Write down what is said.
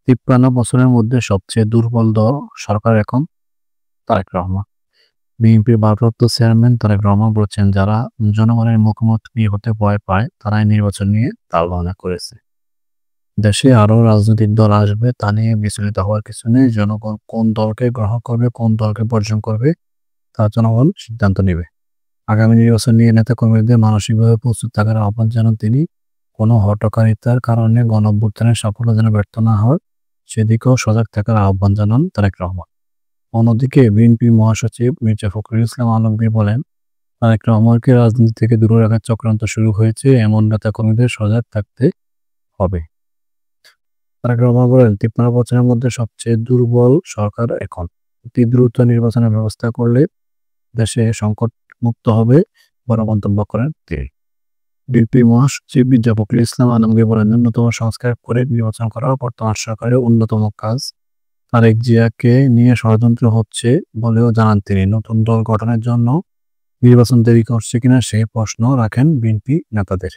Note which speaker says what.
Speaker 1: ৫৩ বছরের মধ্যে সবচেয়ে দুর্বল দল সরকার এখন তারেক রহমান। বিএনপির ভারপ্রাপ্ত চেয়ারম্যান তারেক রহমান বলেছেন, যারা জনগণের মুখোমুখি হতে ভয় পায় তারাই নির্বাচন নিয়ে তালবাহানা করেছে। দেশে আরও রাজনৈতিক দল আসবে তা নিয়ে বিচলিত হওয়ার কিছু নেই। জনগণ কোন দলকে গ্রহণ করবে, কোন দলকে বর্জন করবে তা জনগণ সিদ্ধান্ত নেবে। আগামী নির্বাচন নিয়ে নেতাকর্মীদের মানসিকভাবে প্রস্তুত থাকার আহ্বান জানান তিনি। কোনো হঠকারিতার কারণে গণঅভ্যুত্থানের সাফল্য যেন ব্যর্থ না হয় সেদিকেও সজাগ থাকার আহ্বান জানান তারেক রহমান। অন্যদিকে বিএনপি মহাসচিব মির্জা ফখরুল ইসলাম আলমগীর বলেন, তারেক রহমানকে রাজনীতি থেকে দূরে রাখার চক্রান্ত শুরু হয়েছে, এমন নেতাকর্মীদের সজাগ থাকতে হবে। তারেক রহমান বলেন, ৫৩ বছরের মধ্যে সবচেয়ে দুর্বল সরকার এখন। অতি দ্রুত নির্বাচনের ব্যবস্থা করলে দেশে সংকট মুক্ত হবে বলে মন্তব্য করেন তিনি। বিএনপি মহাসচিব মির্জা ফখরুল ইসলাম আলমগীর বলেন, ন্যূনতম সংস্কার করে নির্বাচন করা বর্তমান সরকারের অন্যতম কাজ। তারেক জিয়াকে নিয়ে ষড়যন্ত্র হচ্ছে বলেও জানান তিনি। নতুন দল গঠনের জন্য নির্বাচন দেরি করছে কিনা সেই প্রশ্ন রাখেন বিএনপি নেতাদের।